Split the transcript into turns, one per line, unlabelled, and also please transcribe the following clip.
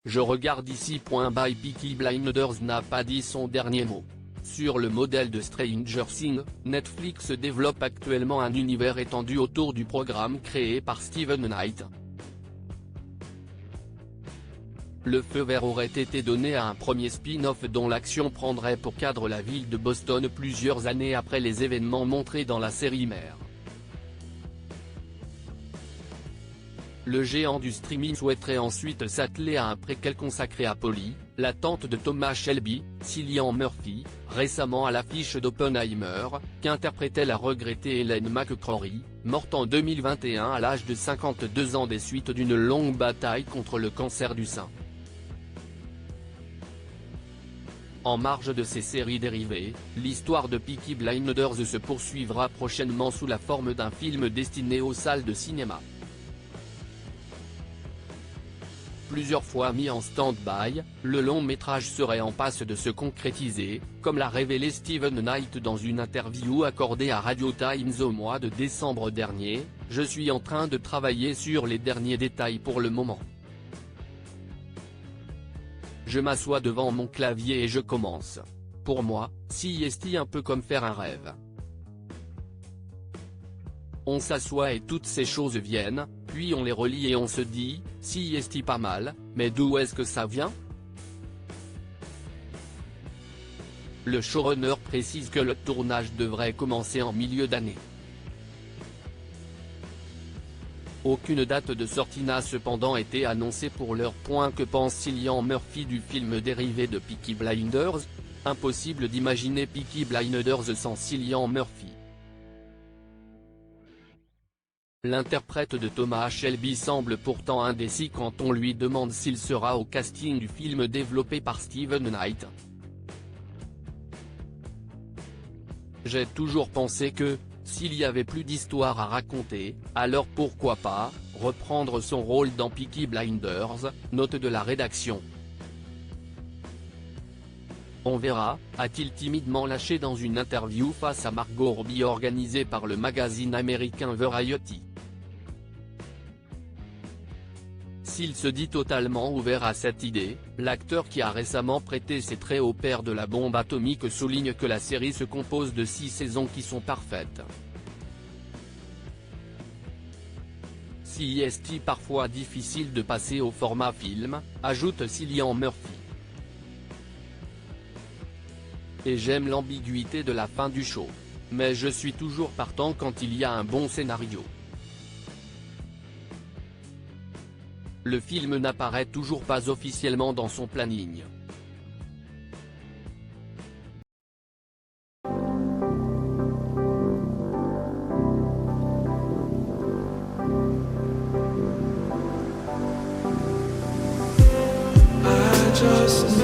Je regarde ici. Peaky Blinders n'a pas dit son dernier mot. Sur le modèle de Stranger Things, Netflix développe actuellement un univers étendu autour du programme créé par Steven Knight. Le feu vert aurait été donné à un premier spin-off dont l'action prendrait pour cadre la ville de Boston plusieurs années après les événements montrés dans la série mère. Le géant du streaming souhaiterait ensuite s'atteler à un préquel consacré à Polly, la tante de Thomas Shelby, Cillian Murphy, récemment à l'affiche d'Oppenheimer, qu'interprétait la regrettée Ellen McCrory, morte en 2021 à l'âge de 52 ans des suites d'une longue bataille contre le cancer du sein. En marge de ces séries dérivées, l'histoire de Peaky Blinders se poursuivra prochainement sous la forme d'un film destiné aux salles de cinéma. Plusieurs fois mis en stand-by, le long métrage serait en passe de se concrétiser, comme l'a révélé Steven Knight dans une interview accordée à Radio Times au mois de décembre dernier. « Je suis en train de travailler sur les derniers détails pour le moment. Je m'assois devant mon clavier et je commence. Pour moi, c'est un peu comme faire un rêve. On s'assoit et toutes ces choses viennent, puis on les relie et on se dit, c'est pas mal, mais d'où est-ce que ça vient ? Le showrunner précise que le tournage devrait commencer en milieu d'année. Aucune date de sortie n'a cependant été annoncée pour l'heure. Que pense Cillian Murphy du film dérivé de Peaky Blinders ? Impossible d'imaginer Peaky Blinders sans Cillian Murphy. L'interprète de Thomas Shelby semble pourtant indécis quand on lui demande s'il sera au casting du film développé par Steven Knight. J'ai toujours pensé que, s'il y avait plus d'histoire à raconter, alors pourquoi pas, reprendre son rôle dans Peaky Blinders, note de la rédaction. On verra, a-t-il timidement lâché dans une interview face à Margot Robbie organisée par le magazine américain Variety. S'il se dit totalement ouvert à cette idée, l'acteur qui a récemment prêté ses traits au père de la bombe atomique souligne que la série se compose de 6 saisons qui sont parfaites. C'est parfois difficile de passer au format film, ajoute Cillian Murphy. Et j'aime l'ambiguïté de la fin du show. Mais je suis toujours partant quand il y a un bon scénario. Le film n'apparaît toujours pas officiellement dans son planning.
Just